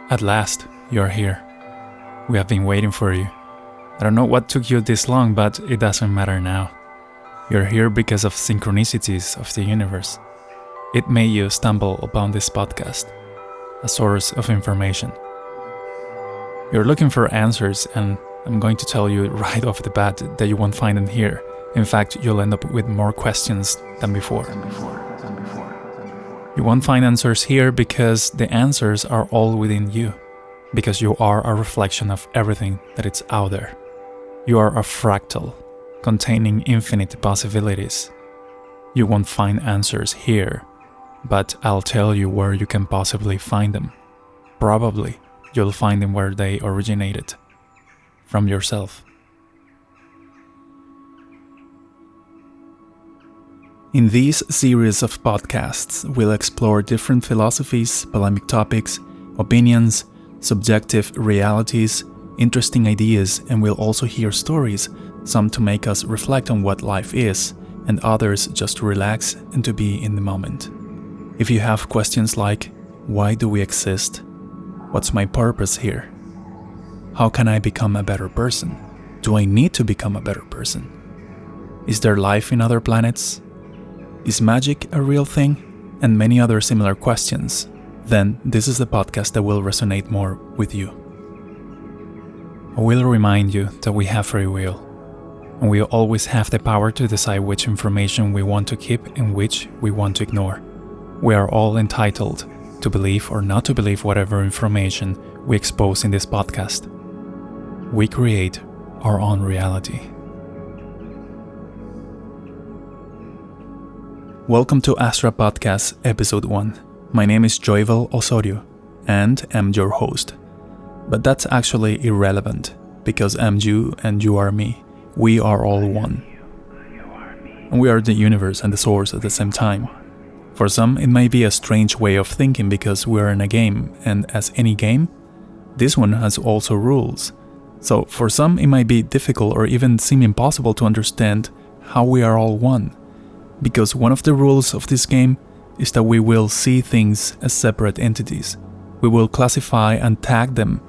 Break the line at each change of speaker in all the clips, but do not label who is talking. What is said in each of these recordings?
At last, you're here. We have been waiting for you. I don't know what took you this long, but it doesn't matter now. You're here because of synchronicities of the universe. It made you stumble upon this podcast, a source of information. You're looking for answers, and I'm going to tell you right off the bat that you won't find them here. In fact, you'll end up with more questions than before. You won't find answers here because the answers are all within you, because you are a reflection of everything that is out there. You are a fractal, containing infinite possibilities. You won't find answers here, but I'll tell you where you can possibly find them. Probably, you'll find them where they originated, from yourself. In these series of podcasts, we'll explore different philosophies, polemic topics, opinions, subjective realities, interesting ideas, and we'll also hear stories, some to make us reflect on what life is, and others just to relax and to be in the moment. If you have questions like, why do we exist? What's my purpose here? How can I become a better person? Do I need to become a better person? Is there life in other planets? Is magic a real thing? And many other similar questions, then this is the podcast that will resonate more with you. I will remind you that we have free will, and we always have the power to decide which information we want to keep and which we want to ignore. We are all entitled to believe or not to believe whatever information we expose in this podcast. We create our own reality. Welcome to Astra Podcast Episode 1. My name is Joyvel Osorio, and I'm your host. But that's actually irrelevant, because I'm you and you are me. We are all one. And we are the universe and the source at the same time. For some, it may be a strange way of thinking because we're in a game, and as any game, this one has also rules. So for some, it might be difficult or even seem impossible to understand how we are all one. Because one of the rules of this game is that we will see things as separate entities. We will classify and tag them.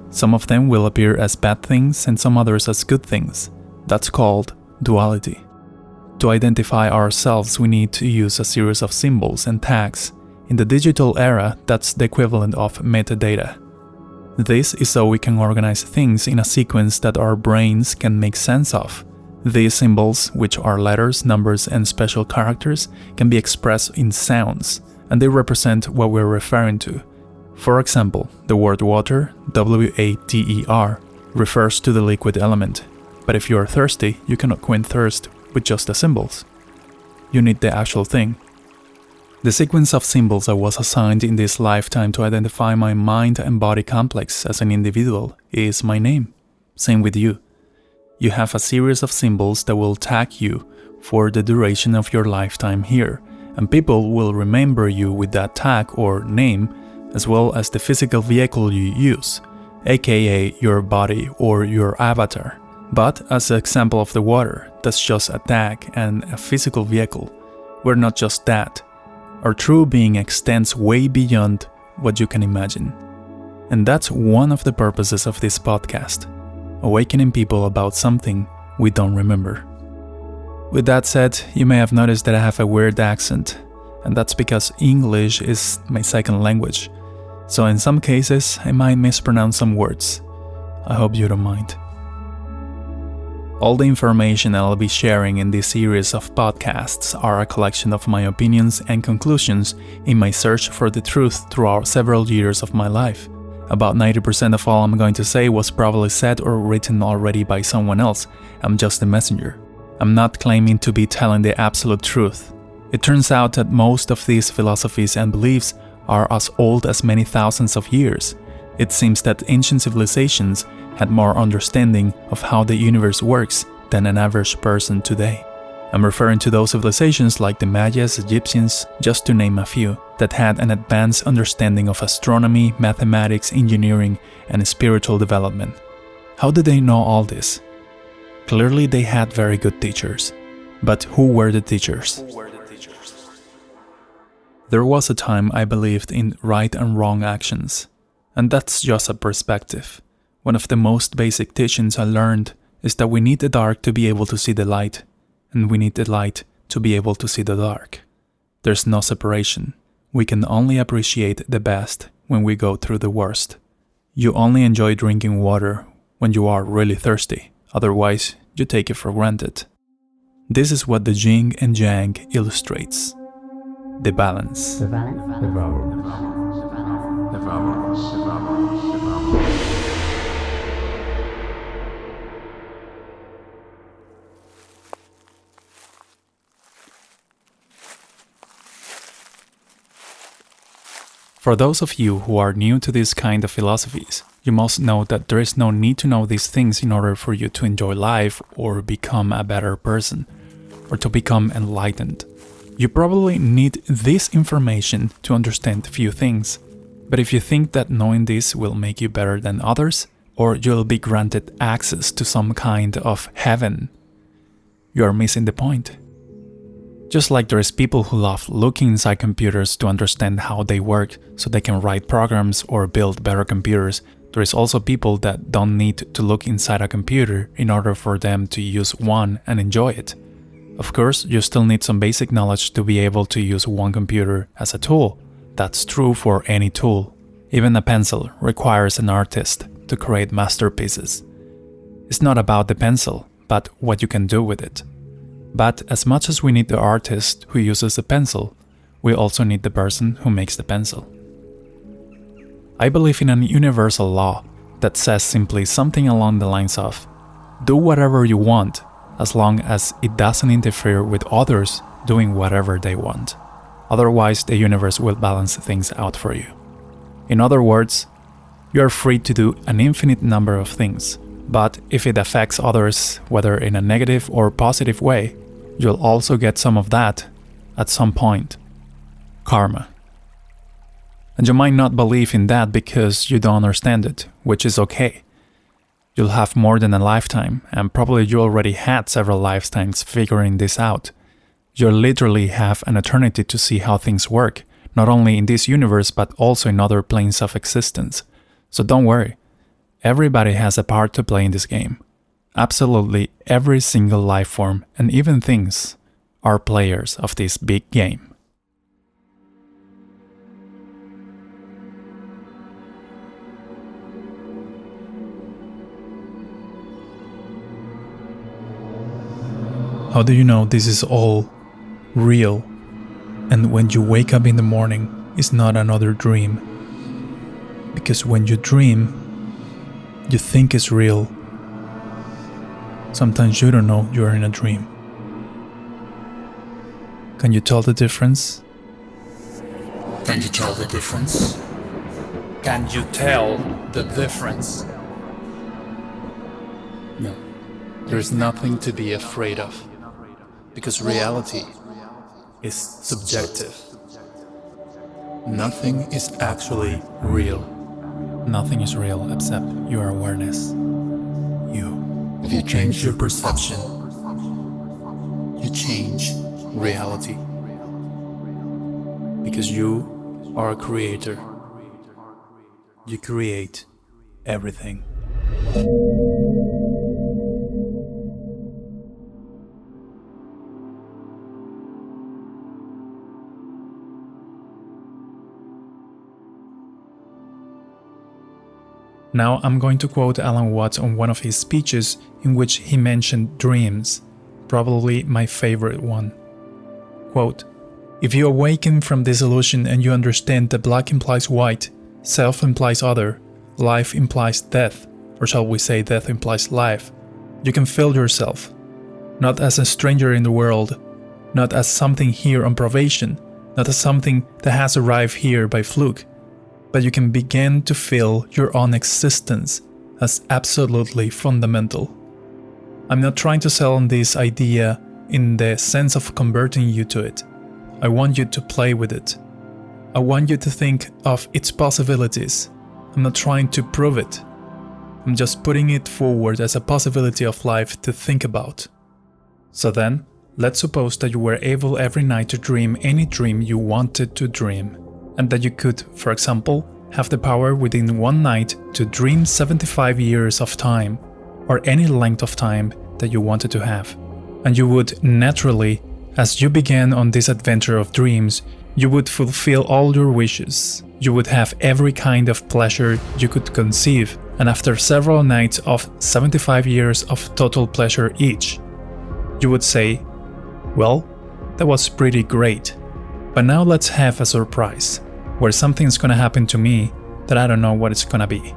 Some of them will appear as bad things and some others as good things. That's called duality. To identify ourselves, we need to use a series of symbols and tags. In the digital era, that's the equivalent of metadata. This is so we can organize things in a sequence that our brains can make sense of. These symbols, which are letters, numbers, and special characters, can be expressed in sounds, and they represent what we're referring to. For example, the word water, W-A-T-E-R, refers to the liquid element, but if you are thirsty, you cannot quench thirst with just the symbols. You need the actual thing. The sequence of symbols I was assigned in this lifetime to identify my mind and body complex as an individual is my name. Same with you. You have a series of symbols that will tag you for the duration of your lifetime here, and people will remember you with that tag or name, as well as the physical vehicle you use, aka your body or your avatar. But as an example of the water, that's just a tag and a physical vehicle. We're not just that. Our true being extends way beyond what you can imagine. And that's one of the purposes of this podcast. Awakening people about something we don't remember. With that said, you may have noticed that I have a weird accent, and that's because English is my second language, so in some cases I might mispronounce some words. I hope you don't mind. All the information I'll be sharing in this series of podcasts are a collection of my opinions and conclusions in my search for the truth throughout several years of my life. About 90% of all I'm going to say was probably said or written already by someone else. I'm just a messenger. I'm not claiming to be telling the absolute truth. It turns out that most of these philosophies and beliefs are as old as many thousands of years. It seems that ancient civilizations had more understanding of how the universe works than an average person today. I'm referring to those civilizations like the Mayas, Egyptians, just to name a few, that had an advanced understanding of astronomy, mathematics, engineering, and spiritual development. How did they know all this? Clearly they had very good teachers. But who were the teachers? There was a time I believed in right and wrong actions. And that's just a perspective. One of the most basic teachings I learned is that we need the dark to be able to see the light, and we need the light to be able to see the dark. There's no separation. We can only appreciate the best when we go through the worst. You only enjoy drinking water when you are really thirsty, otherwise you take it for granted. This is what the yin and yang illustrates. The balance. For those of you who are new to this kind of philosophies, you must know that there is no need to know these things in order for you to enjoy life or become a better person, or to become enlightened. You probably need this information to understand few things, but if you think that knowing this will make you better than others, or you'll be granted access to some kind of heaven, you are missing the point. Just like there is people who love looking inside computers to understand how they work so they can write programs or build better computers, there is also people that don't need to look inside a computer in order for them to use one and enjoy it. Of course, you still need some basic knowledge to be able to use one computer as a tool. That's true for any tool. Even a pencil requires an artist to create masterpieces. It's not about the pencil, but what you can do with it. But as much as we need the artist who uses the pencil, we also need the person who makes the pencil. I believe in a universal law that says simply something along the lines of, do whatever you want as long as it doesn't interfere with others doing whatever they want. Otherwise, the universe will balance things out for you. In other words, you are free to do an infinite number of things, but if it affects others, whether in a negative or positive way, you'll also get some of that at some point. Karma. And you might not believe in that because you don't understand it, which is okay. You'll have more than a lifetime, and probably you already had several lifetimes figuring this out. You literally have an eternity to see how things work, not only in this universe but also in other planes of existence. So don't worry. Everybody has a part to play in this game. Absolutely every single life form and even things are players of this big game. How do you know this is all real? And when you wake up in the morning, it's not another dream. Because when you dream, you think it's real. Sometimes you don't know you're in a dream. Can you tell the difference?
Can you tell the difference?
Can you tell the difference?
No.
There's nothing to be afraid of. Because reality is subjective. Nothing is actually real. Nothing is real except your awareness. You.
If you change your perception,
you change reality. Because you are a creator. You create everything. Now I'm going to quote Alan Watts on one of his speeches in which he mentioned dreams, probably my favorite one. Quote, "If you awaken from this illusion and you understand that black implies white, self implies other, life implies death, or shall we say death implies life, you can feel yourself, not as a stranger in the world, not as something here on probation, not as something that has arrived here by fluke, but you can begin to feel your own existence as absolutely fundamental. I'm not trying to sell on this idea in the sense of converting you to it. I want you to play with it. I want you to think of its possibilities. I'm not trying to prove it. I'm just putting it forward as a possibility of life to think about. So then, let's suppose that you were able every night to dream any dream you wanted to dream, and that you could, for example, have the power within one night to dream 75 years of time, or any length of time that you wanted to have. And you would naturally, as you began on this adventure of dreams, you would fulfill all your wishes. You would have every kind of pleasure you could conceive, and after several nights of 75 years of total pleasure each, you would say, well, that was pretty great. But now let's have a surprise, where something's gonna happen to me that I don't know what it's gonna be.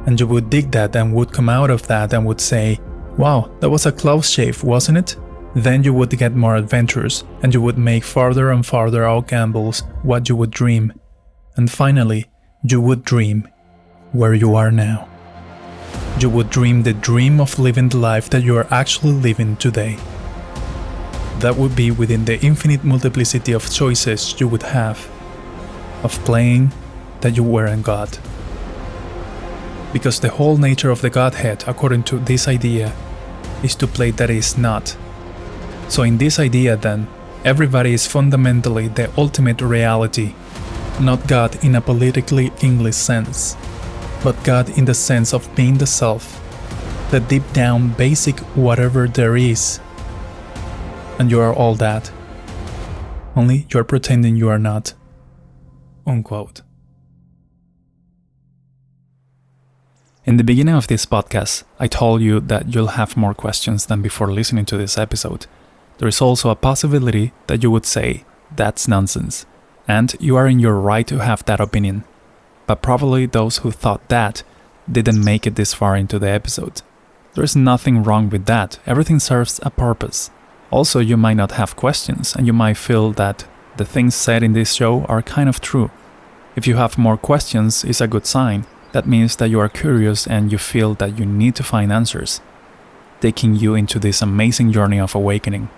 And you would dig that and would come out of that and would say, wow, that was a close shave, wasn't it? Then you would get more adventures, and you would make farther and farther out gambles what you would dream. And finally, you would dream where you are now. You would dream the dream of living the life that you are actually living today. That would be within the infinite multiplicity of choices you would have, of playing that you weren't God. Because the whole nature of the Godhead, according to this idea, is to play that is not. So in this idea then, everybody is fundamentally the ultimate reality, not God in a politically English sense, but God in the sense of being the self, the deep down basic whatever there is. And you are all that. Only you're pretending you are not. Unquote. In the beginning of this podcast, I told you that you'll have more questions than before listening to this episode. There is also a possibility that you would say, that's nonsense, and you are in your right to have that opinion. But probably those who thought that didn't make it this far into the episode. There is nothing wrong with that, everything serves a purpose. Also, you might not have questions, and you might feel that the things said in this show are kind of true. If you have more questions, it's a good sign. That means that you are curious and you feel that you need to find answers, taking you into this amazing journey of awakening.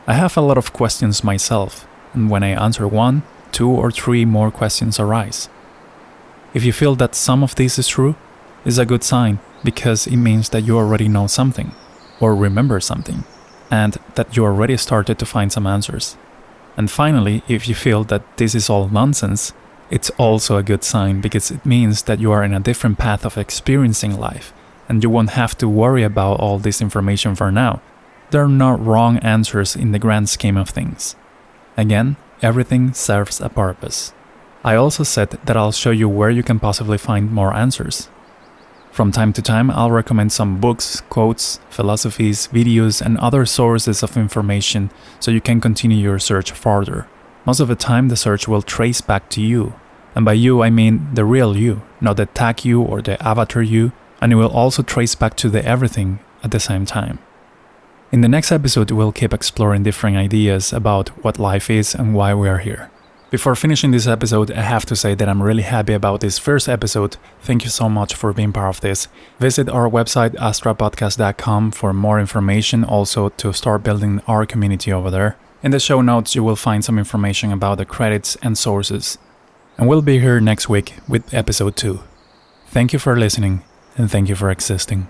I have a lot of questions myself, and when I answer one, 2 or 3 more questions arise. If you feel that some of this is true, it's a good sign, because it means that you already know something, or remember something, and that you already started to find some answers. And finally, if you feel that this is all nonsense, it's also a good sign, because it means that you are in a different path of experiencing life, and you won't have to worry about all this information for now. There are not wrong answers in the grand scheme of things. Again, everything serves a purpose. I also said that I'll show you where you can possibly find more answers. From time to time, I'll recommend some books, quotes, philosophies, videos, and other sources of information so you can continue your search further. Most of the time, the search will trace back to you. And by you, I mean the real you, not the tag you or the avatar you, and it will also trace back to the everything at the same time. In the next episode, we'll keep exploring different ideas about what life is and why we are here. Before finishing this episode, I have to say that I'm really happy about this first episode. Thank you so much for being part of this. Visit our website astrapodcast.com for more information, also to start building our community over there. In the show notes, you will find some information about the credits and sources. And we'll be here next week with episode 2. Thank you for listening, and thank you for existing.